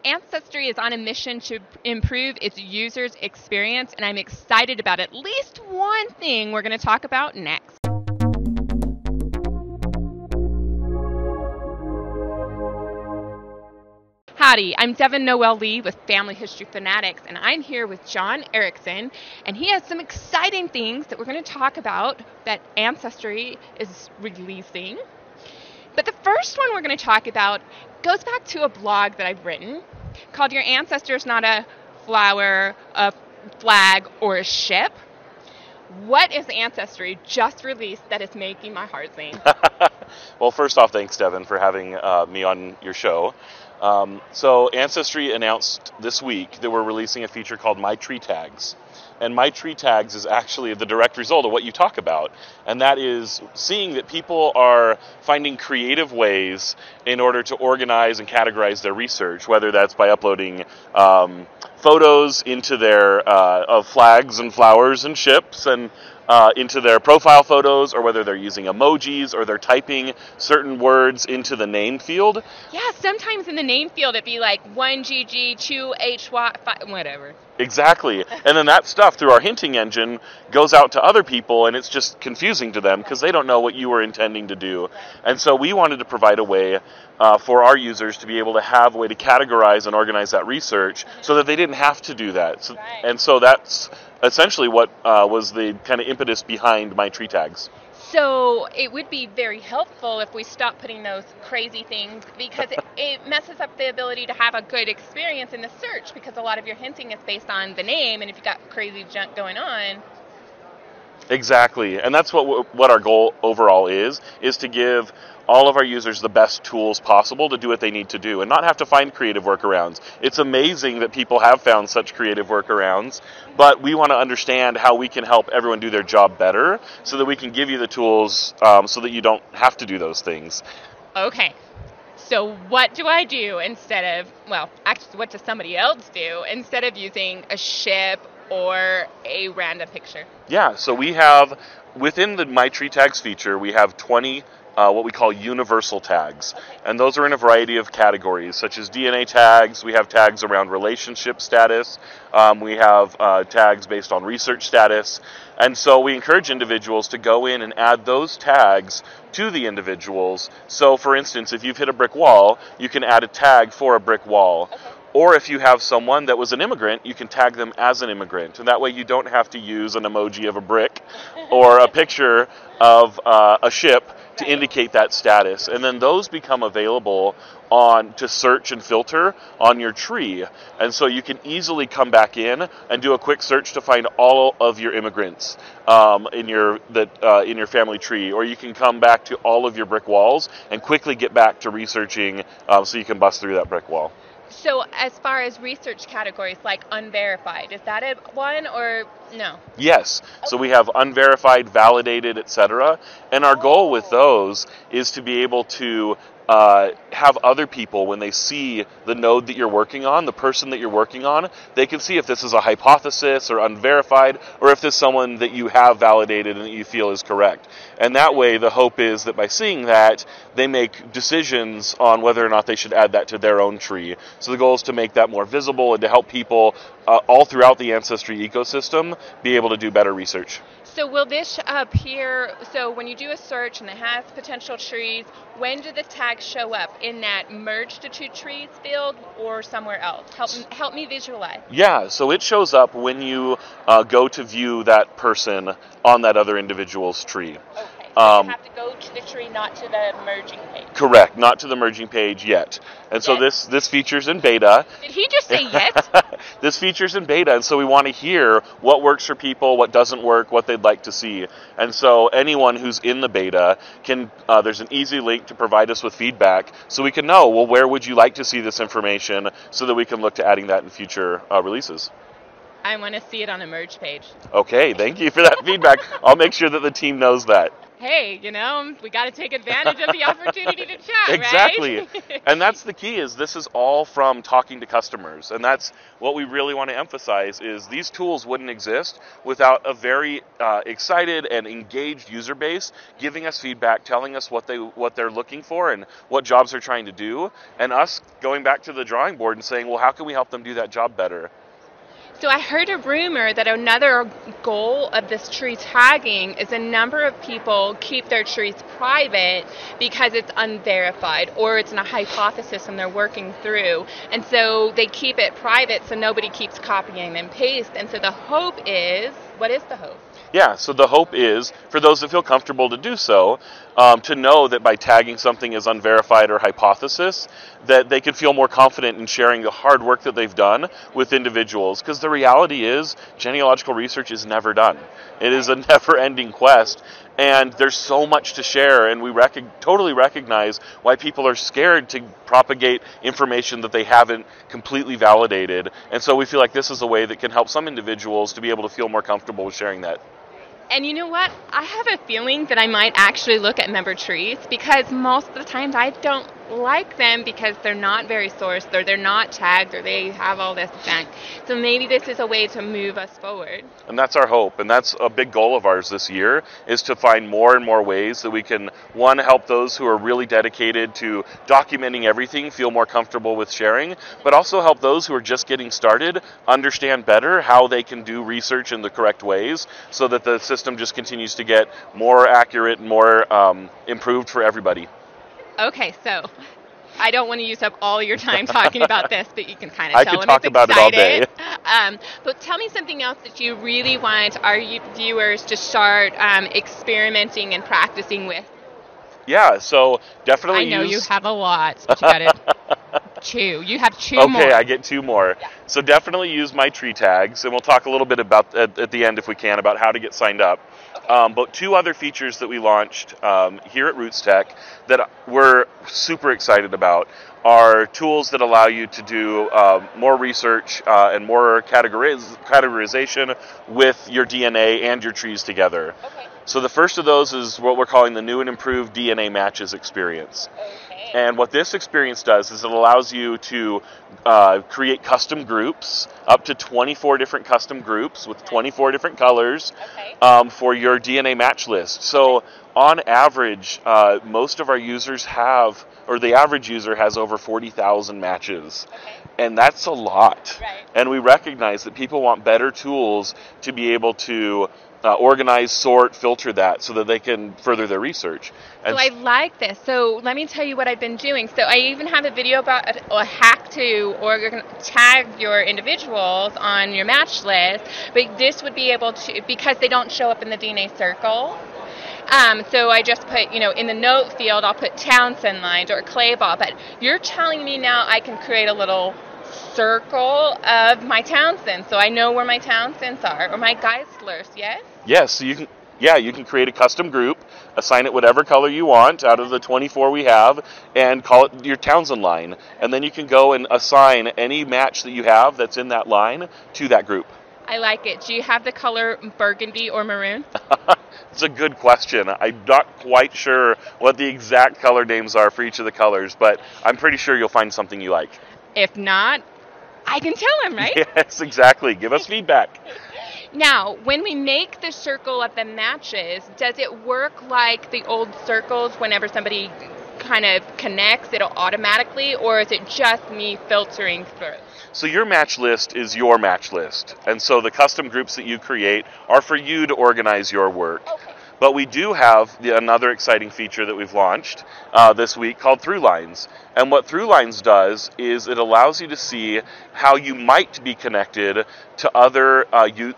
Ancestry is on a mission to improve its users' experience, and I'm excited about at least one thing we're going to talk about next. Howdy, I'm Devin Noel Lee with Family History Fanatics, and I'm here with John Ericksen, and he has some exciting things that we're going to talk about that Ancestry is releasing. But the first one we're going to talk about goes back to a blog that I've written called Your Ancestor's Not a Flower, a Flag, or a Ship. What is Ancestry just released that is making my heart sing? Well, first off, thanks, Devin, for having me on your show. So Ancestry announced this week that we're releasing a feature called My Tree Tags. And My Tree Tags is actually the direct result of what you talk about. And that is seeing that people are finding creative ways in order to organize and categorize their research, whether that's by uploading photos into their of flags and flowers and ships and into their profile photos, or whether they're using emojis or they're typing certain words into the name field. Yeah, sometimes in the name field it'd be like 1GG, 2HY, 5, whatever. Exactly. And then that stuff through our hinting engine goes out to other people, and it's just confusing to them because they don't know what you were intending to do. And so we wanted to provide a way for our users to be able to have a way to categorize and organize that research so that they didn't have to do that. And so that's essentially what was the kind of impetus behind My Tree Tags. So it would be very helpful if we stopped putting those crazy things, because it messes up the ability to have a good experience in the search, because a lot of your hinting is based on the name, and if you've got crazy junk going on. Exactly, and that's what our goal overall is to give all of our users the best tools possible to do what they need to do and not have to find creative workarounds. It's amazing that people have found such creative workarounds, but we want to understand how we can help everyone do their job better so that we can give you the tools so that you don't have to do those things. Okay, so what do I do instead of, well, actually what does somebody else do instead of using a ship or a random picture? Yeah, so we have, within the My Tree Tags feature, we have 20 what we call universal tags. And those are in a variety of categories, such as DNA tags. We have tags around relationship status. We have tags based on research status. And so we encourage individuals to go in and add those tags to the individuals. So, for instance, if you've hit a brick wall, you can add a tag for a brick wall. Okay. Or if you have someone that was an immigrant, you can tag them as an immigrant. And that way you don't have to use an emoji of a brick or a picture of a ship to indicate that status. And then those become available to search and filter on your tree. And so you can easily come back in and do a quick search to find all of your immigrants in your family tree. Or you can come back to all of your brick walls and quickly get back to researching so you can bust through that brick wall. So as far as research categories like unverified, is that a one or no? Yes. Okay. So we have unverified, validated, etc. And our goal with those is to be able to have other people, when they see the node that you're working on, the person that you're working on, they can see if this is a hypothesis or unverified, or if this is someone that you have validated and that you feel is correct. And that way, the hope is that by seeing that, they make decisions on whether or not they should add that to their own tree. So the goal is to make that more visible and to help people all throughout the Ancestry ecosystem be able to do better research. So will this appear, so when you do a search and it has potential trees, when do the tags show up? In that merge the two trees field or somewhere else? Help me visualize. Yeah, so it shows up when you go to view that person on that other individual's tree. Okay. So you have to go to the tree, not to the merging page. Correct, not to the merging page yet. And so this feature's in beta. Did he just say yet? This feature's in beta, and so we want to hear what works for people, what doesn't work, what they'd like to see. And so anyone who's in the beta can, there's an easy link to provide us with feedback so we can know, well, where would you like to see this information so that we can look to adding that in future releases. I want to see it on a merge page. Okay, thank you for that feedback. I'll make sure that the team knows that. hey, we got to take advantage of the opportunity to chat, Exactly. right? And that's the key, is this is all from talking to customers. And that's what we really want to emphasize, is these tools wouldn't exist without a very excited and engaged user base giving us feedback, telling us what they're looking for and what jobs they're trying to do, and us going back to the drawing board and saying, well, how can we help them do that job better? So I heard a rumor that another goal of this tree tagging is a number of people keep their trees private because it's unverified or it's a hypothesis and they're working through. And so they keep it private so nobody keeps copying and paste. And so the hope is, what is the hope? Yeah, so the hope is, for those that feel comfortable to do so, to know that by tagging something as unverified or hypothesis, that they could feel more confident in sharing the hard work that they've done with individuals. Because the reality is, genealogical research is never done. It is a never-ending quest, and there's so much to share, and we totally recognize why people are scared to propagate information that they haven't completely validated. And so we feel like this is a way that can help some individuals to be able to feel more comfortable with sharing that. And you know what? I have a feeling that I might actually look at member trees because most of the times I don't like them because they're not very sourced or they're not tagged or they have all this junk. So maybe this is a way to move us forward. And that's our hope, and that's a big goal of ours this year, is to find more and more ways that we can, one, help those who are really dedicated to documenting everything feel more comfortable with sharing, but also help those who are just getting started understand better how they can do research in the correct ways so that the system just continues to get more accurate and more improved for everybody. Okay, so I don't want to use up all your time talking about this, but you can kind of tell I could them talk it's about it all day. But tell me something else that you really want our viewers to start experimenting and practicing with. Yeah, so definitely I know you have a lot, but you got to chew. You have two more. Okay, I get two more. Yeah. So definitely use my tree tags, and we'll talk a little bit about at the end, if we can, about how to get signed up. But two other features that we launched here at RootsTech that we're super excited about are tools that allow you to do more research and more categorization with your DNA and your trees together. Okay. So the first of those is what we're calling the new and improved DNA matches experience. Okay. And what this experience does is it allows you to create custom groups, up to 24 different custom groups with 24 different colors for your DNA match list. So on average, most of our users have, or the average user has over 40,000 matches. Okay. And that's a lot. Right. And we recognize that people want better tools to be able to organize, sort, filter that so that they can further their research. And so I like this. So let me tell you what I've been doing. So I even have a video about a hack to tag your individuals on your match list. But this would be able to, because they don't show up in the DNA circle. So I just put, in the note field, I'll put Townsend lines or clay ball. But you're telling me now I can create a little circle of my Townsend, so I know where my Townsends are, or my Geislers, yes? Yes, so you can create a custom group, assign it whatever color you want out of the 24 we have, and call it your Townsend line. And then you can go and assign any match that you have that's in that line to that group. I like it. Do you have the color burgundy or maroon? It's a good question. I'm not quite sure what the exact color names are for each of the colors, but I'm pretty sure you'll find something you like. If not, I can tell him, right? Yes, exactly. Give us feedback. Now, when we make the circle of the matches, does it work like the old circles whenever somebody kind of connects, it'll automatically, or is it just me filtering through? So your match list is your match list. And so the custom groups that you create are for you to organize your work. Okay. But we do have another exciting feature that we've launched this week called Thru Lines. And what Thru Lines does is it allows you to see how you might be connected to other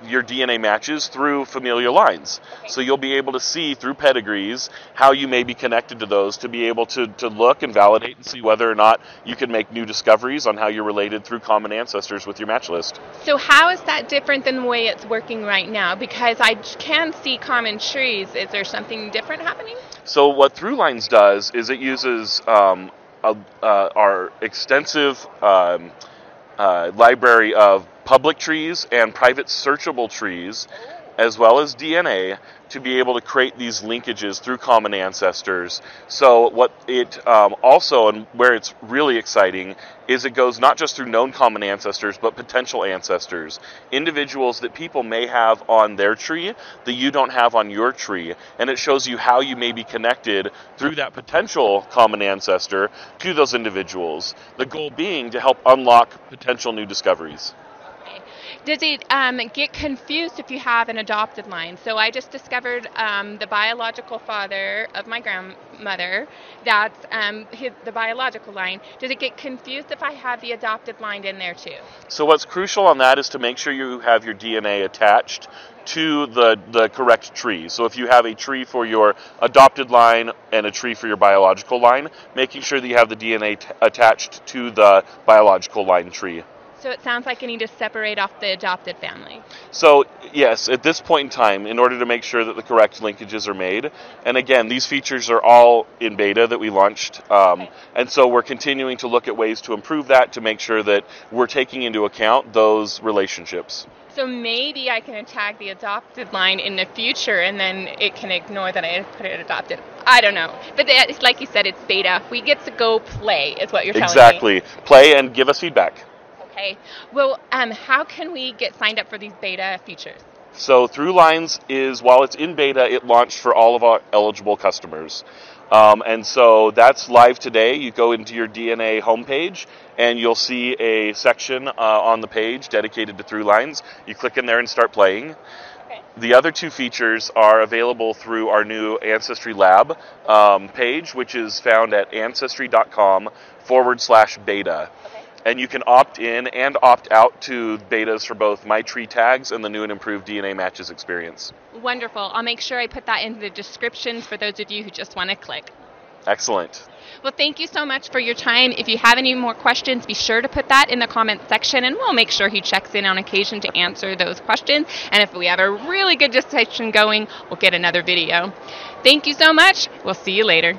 your DNA matches through familial lines. Okay. So you'll be able to see through pedigrees how you may be connected to those, to be able to look and validate and see whether or not you can make new discoveries on how you're related through common ancestors with your match list. So how is that different than the way it's working right now? Because I can see common trees. Is there something different happening? So what Thru Lines does is it uses our extensive library of public trees and private searchable trees as well as DNA to be able to create these linkages through common ancestors. So what it also, and where it's really exciting, is it goes not just through known common ancestors, but potential ancestors, individuals that people may have on their tree that you don't have on your tree, and it shows you how you may be connected through that potential common ancestor to those individuals, the goal being to help unlock potential new discoveries. Does it get confused if you have an adopted line? So I just discovered the biological father of my grandmother. That's the biological line. Does it get confused if I have the adopted line in there too? So what's crucial on that is to make sure you have your DNA attached to the correct tree. So if you have a tree for your adopted line and a tree for your biological line, making sure that you have the DNA attached to the biological line tree. So it sounds like I need to separate off the adopted family. So yes, at this point in time, in order to make sure that the correct linkages are made, and again, these features are all in beta that we launched, and so we're continuing to look at ways to improve that to make sure that we're taking into account those relationships. So maybe I can tag the adopted line in the future, and then it can ignore that I put it adopted. I don't know. But like you said, it's beta. We get to go play, is what you're telling me. Exactly. Play and give us feedback. Okay. Well, how can we get signed up for these beta features? So Thru Lines is, while it's in beta, it launched for all of our eligible customers. And so that's live today. You go into your DNA homepage, and you'll see a section on the page dedicated to Thru Lines. You click in there and start playing. Okay. The other two features are available through our new Ancestry Lab page, which is found at ancestry.com/beta. And you can opt in and opt out to betas for both My Tree Tags and the new and improved DNA Matches experience. Wonderful. I'll make sure I put that in the descriptions for those of you who just want to click. Excellent. Well, thank you so much for your time. If you have any more questions, be sure to put that in the comment section, and we'll make sure he checks in on occasion to answer those questions. And if we have a really good discussion going, we'll get another video. Thank you so much. We'll see you later.